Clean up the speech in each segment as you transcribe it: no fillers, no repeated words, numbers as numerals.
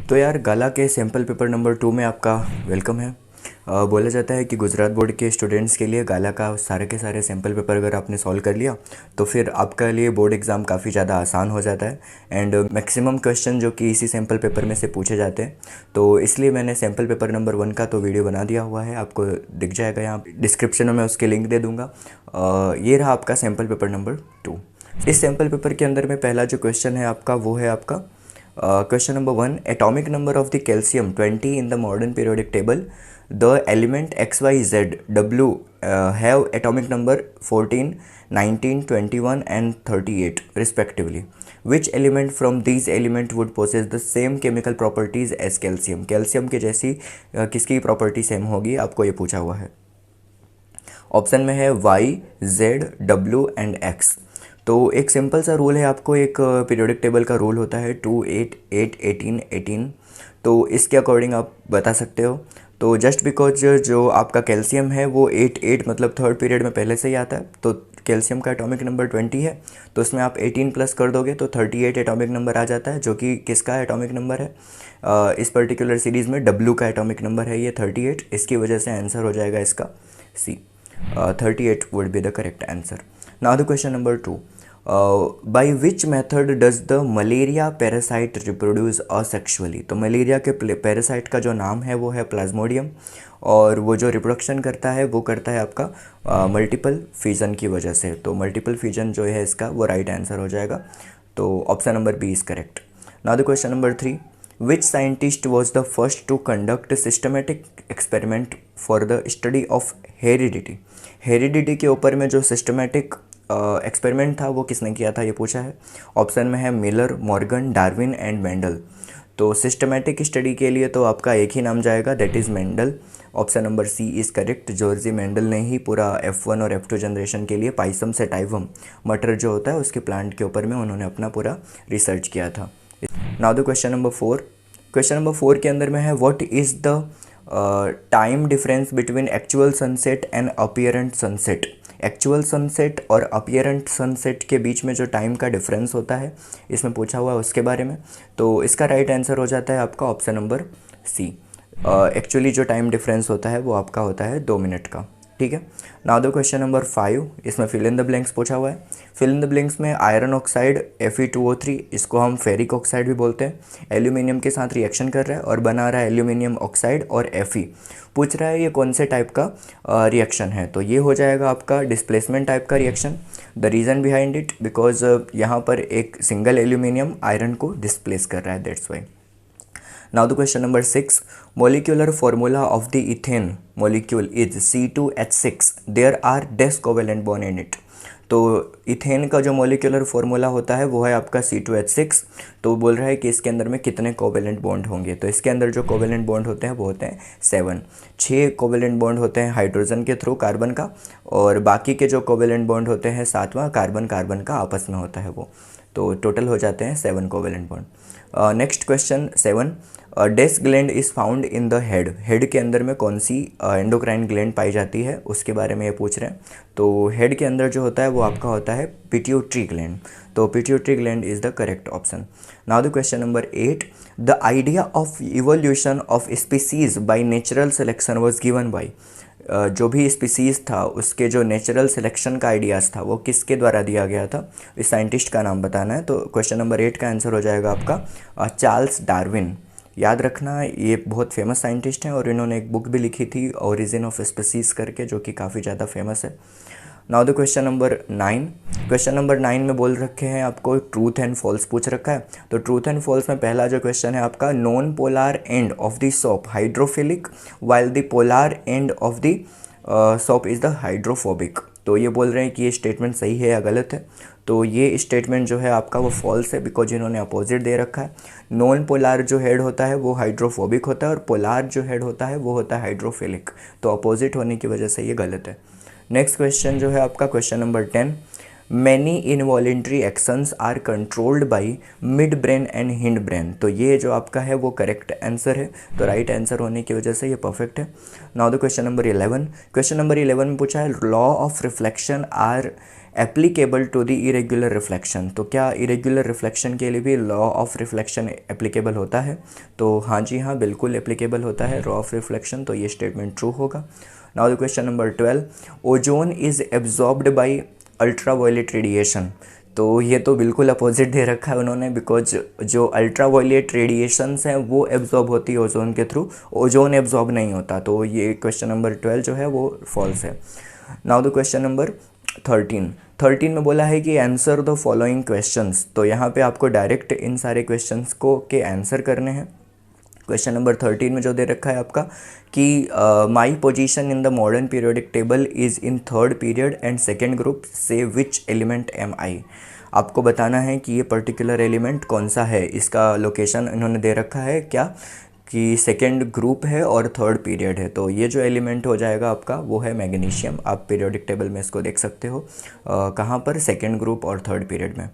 तो यार गाला के सैम्पल पेपर नंबर 2 में आपका वेलकम है। बोला जाता है कि गुजरात बोर्ड के स्टूडेंट्स के लिए गाला का सारे के सारे सैम्पल पेपर अगर आपने सॉल्व कर लिया तो फिर आपका लिए बोर्ड एग्ज़ाम काफ़ी ज़्यादा आसान हो जाता है एंड मैक्सिमम क्वेश्चन जो कि इसी सैम्पल पेपर में से पूछे जाते हैं। तो इसलिए मैंने सैम्पल पेपर नंबर 1 का तो वीडियो बना दिया हुआ है, आपको दिख जाएगा यहाँ डिस्क्रिप्शन में, मैं उसके लिंक दे दूँगा। ये रहा आपका सैम्पल पेपर नंबर 2। इस सैम्पल पेपर के अंदर में पहला जो क्वेश्चन है आपका वो है आपका question number 1, atomic number of the calcium 20 in the modern periodic table. The element XYZW have atomic number 14, 19, 21 and 38 respectively. Which element from these element would possess the same chemical properties as calcium? Calcium के जैसी किसकी property same होगी, आपको ये पूछा हुआ है। Option में है Y, Z, W and X। तो एक सिंपल सा रूल है, आपको एक पीरियोडिक टेबल का रूल होता है 2, 8, 8, 18, 18। तो इसके अकॉर्डिंग आप बता सकते हो। तो जस्ट बिकॉज जो आपका कैल्शियम है वो 8, 8 मतलब थर्ड पीरियड में पहले से ही आता है, तो कैल्शियम का एटॉमिक नंबर 20 है, तो उसमें आप 18 प्लस कर दोगे तो 38 एटॉमिक नंबर आ जाता है, जो कि किसका एटॉमिक नंबर है, इस पर्टिकुलर सीरीज़ में W का एटॉमिक नंबर है ये 38। इसकी वजह से आंसर हो जाएगा इसका C। 38 would be the correct answer. Now the question number 2, by which method does the malaria parasite reproduce asexually. तो मलेरिया के पैरासाइट का जो नाम है वो है प्लाज्मोडियम, और वो जो रिप्रोडक्शन करता है वो करता है आपका मल्टीपल फिजन की वजह से। तो मल्टीपल फिजन जो है इसका वो राइट आंसर हो जाएगा। तो option number B is correct. Now the question number 3, which scientist was the first to conduct systematic experiment for the study of heredity. Heredity के ऊपर में जो सिस्टमेटिक एक्सपेरिमेंट था वो किसने किया था, ये पूछा है। ऑप्शन में है Miller, Morgan, Darwin and Mendel. तो सिस्टमेटिक स्टडी के लिए तो आपका एक ही नाम जाएगा, that is Mendel. Option number C is correct. जॉर्जी मेंडल ने ही पूरा F1 और F2 जनरेशन के लिए पाइसम सेटाइवम मटर जो होता है उसके प्लांट के ऊपर में उन्होंने अपना पूरा रिसर्च किया था। Now the question number 4। Question number 4 के अंदर में है what is the time difference between actual sunset and apparent sunset. Actual sunset और अपीयरेंट सनसेट के बीच में जो टाइम का डिफरेंस होता है इसमें पूछा हुआ है उसके बारे में। तो इसका राइट आंसर हो जाता है आपका ऑप्शन नंबर सी। एक्चुअली जो टाइम डिफरेंस होता है वो आपका होता है 2 मिनट का। ठीक है। नाउ द क्वेश्चन नंबर 5, इसमें फिल इन द ब्लैंक्स पूछा हुआ है। फिल इन द ब्लैंक्स में आयरन ऑक्साइड Fe2O3, इसको हम फेरिक ऑक्साइड भी बोलते हैं, एल्यूमिनियम के साथ रिएक्शन कर रहा है और बना रहा है एल्यूमिनियम ऑक्साइड और Fe। पूछ रहा है ये कौन से टाइप का रिएक्शन है, तो ये हो जाएगा आपका डिस्प्लेसमेंट टाइप का reaction. The reason behind it because यहाँ पर एक सिंगल एल्यूमिनियम आयरन को डिस्प्लेस कर रहा है, that's why. Now the question number 6, molecular formula of the ethane molecule is C2H6. There are dash covalent bond in it. तो ethane का जो मोलिकुलर फार्मूला होता है वो है आपका C2H6। तो बोल रहा है कि इसके अंदर में कितने कोवेलेंट बॉन्ड होंगे, तो इसके अंदर जो कोवेलेंट बॉन्ड होते हैं वो होते हैं 7। 6 कोवेलेंट बॉन्ड होते हैं हाइड्रोजन के थ्रू कार्बन का, और बाकी के जो कोवेलेंट बॉन्ड होते हैं 7वां कार्बन कार्बन का आपस में होता है वो। तो टोटल हो जाते हैं 7 covalent bond. Next question 7, this gland is found in the head. Head के अंदर में कौन सी एंडोक्राइन ग्लैंड पाई जाती है उसके बारे में ये पूछ रहे हैं। तो हेड के अंदर जो होता है वो आपका होता है पिट्यूटरी ग्लैंड। तो pituitary gland is the correct option. Now the question number 8, the idea of evolution of species by natural selection was given by. जो भी स्पीसीज़ था उसके जो नेचुरल सिलेक्शन का आइडियाज़ था वो किसके द्वारा दिया गया था, इस साइंटिस्ट का नाम बताना है। तो क्वेश्चन नंबर 8 का आंसर हो जाएगा आपका चार्ल्स डार्विन। याद रखना ये बहुत फेमस साइंटिस्ट हैं और इन्होंने एक बुक भी लिखी थी ओरिजिन ऑफ स्पीसीज करके, जो कि काफ़ी ज़्यादा फेमस है। Now the question number 9। Question number 9 में बोल रखे हैं आपको ट्रूथ एंड फॉल्स पूछ रखा है। तो ट्रूथ एंड फॉल्स में पहला जो क्वेश्चन है आपका, non polar end of the soap hydrophilic while the polar end of the soap is the hydrophobic. तो ये बोल रहे हैं कि ये स्टेटमेंट सही है या गलत है। तो ये स्टेटमेंट जो है आपका वो फॉल्स है, बिकॉज इन्होंने अपोजिट दे रखा है। नॉन पोलार जो हेड होता है वो हाइड्रोफोबिक होता है और पोलार जो हेड होता है वो होता है हाइड्रोफिलिक। तो अपोजिट होने की वजह से ये गलत है। नेक्स्ट क्वेश्चन जो है आपका question number 10, many involuntary actions are controlled by mid brain and hind brain. तो ये जो आपका है वो करेक्ट आंसर है, तो राइट आंसर होने की वजह से ये परफेक्ट है। Now the question number 11। Question number 11 में पूछा है law of reflection are applicable to the irregular reflection. तो क्या इरेगुलर रिफ्लेक्शन के लिए भी लॉ ऑफ रिफ्लेक्शन एप्लीकेबल होता है? तो हाँ जी हाँ, बिल्कुल एप्लीकेबल होता है लॉ ऑफ रिफ्लेक्शन, तो ये स्टेटमेंट ट्रू होगा। Now the question number 12, ozone is absorbed bye ultraviolet radiation. तो ये तो बिल्कुल अपोजिट दे रखा है उन्होंने, बिकॉज जो अल्ट्रावायलेट रेडिएशंस हैं वो एब्जॉर्ब होती है ओजोन के थ्रू, ओजोन एब्जॉर्ब नहीं होता। तो ये क्वेश्चन नंबर 12 जो है वो फॉल्स है। नाउ द क्वेश्चन नंबर 13 में बोला है कि आंसर द फॉलोइंग क्वेश्चंस। तो यहाँ पे आपको डायरेक्ट इन सारे क्वेश्चंस को के आंसर करने हैं। क्वेश्चन नंबर 13 में जो दे रखा है आपका कि my position in the modern periodic table is in third period and second group, say which element M आई। आपको बताना है कि ये पर्टिकुलर एलिमेंट कौन सा है, इसका लोकेशन इन्होंने दे रखा है क्या कि सेकेंड ग्रुप है और थर्ड पीरियड है। तो ये जो एलिमेंट हो जाएगा आपका वो है मैग्नीशियम। आप पीरियोडिक टेबल में इसको देख सकते हो कहाँ पर, सेकेंड ग्रुप और थर्ड पीरियड में।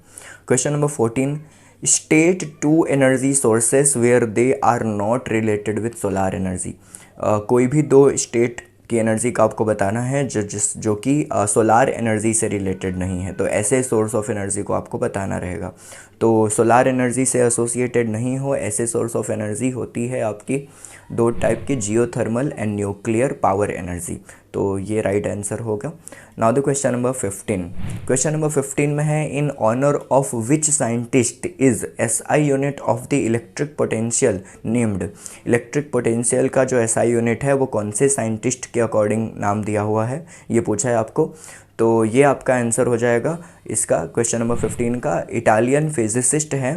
Question number 14, state two energy sources where they are not related with solar energy. कोई भी दो स्टेट की एनर्जी का आपको बताना है जो कि सोलार एनर्जी से रिलेटेड नहीं है। तो ऐसे सोर्स ऑफ एनर्जी को आपको बताना रहेगा। तो सोलार एनर्जी से एसोसिएटेड नहीं हो ऐसे सोर्स ऑफ एनर्जी होती है आपकी दो टाइप की, geothermal and nuclear power energy. तो ये राइट आंसर होगा। Now the question number 15। Question number 15 में है, in honour of which scientist is SI unit of the electric potential named. Electric potential का जो एसआई यूनिट है वो कौन से साइंटिस्ट के अकॉर्डिंग नाम दिया हुआ है, ये पूछा है आपको। तो ये आपका आंसर हो जाएगा इसका क्वेश्चन नंबर 15 का, इटालियन फिजिसिस्ट है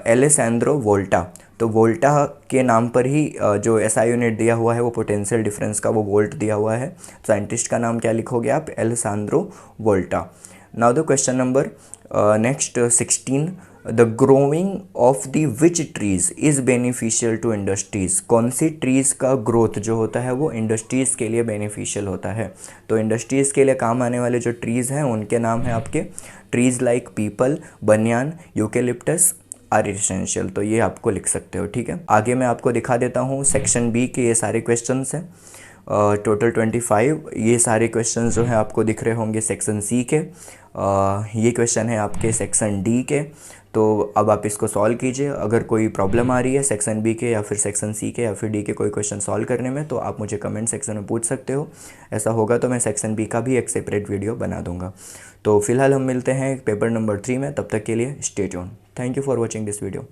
एलेसैंड्रो वोल्टा। तो वोल्टा के नाम पर ही जो एसआई यूनिट दिया हुआ है वो पोटेंशियल डिफरेंस का वो वोल्ट दिया हुआ है। साइंटिस्ट का नाम क्या लिखोगे आप, Alessandro Volta. Now the question number next 16, the growing of the which trees is beneficial to industries. कौन सी ट्रीज़ का ग्रोथ जो होता है वो इंडस्ट्रीज़ के लिए बेनिफिशियल होता है। तो इंडस्ट्रीज़ के लिए काम आने वाले जो ट्रीज़ हैं उनके नाम हैं आपके ट्रीज़ लाइक पीपल, बनियान, यूकेलिप्टस आर एसेंशियल। तो ये आपको लिख सकते हो, ठीक है। आगे मैं आपको दिखा देता हूँ सेक्शन बी के ये सारे क्वेश्चंस हैं, टोटल 25। ये सारे क्वेश्चंस जो हैं आपको दिख रहे होंगे सेक्शन सी के। ये क्वेश्चन है आपके सेक्शन डी के। तो अब आप इसको सॉल्व कीजिए। अगर कोई प्रॉब्लम आ रही है सेक्शन बी के या फिर सेक्शन सी के या फिर डी के कोई क्वेश्चन सॉल्व करने में, तो आप मुझे कमेंट सेक्शन में पूछ सकते हो। ऐसा होगा तो मैं सेक्शन बी का भी एक सेपरेट वीडियो बना दूंगा। तो फिलहाल हम मिलते हैं पेपर नंबर 3 में, तब तक के लिए stay tuned. Thank you for watching this video.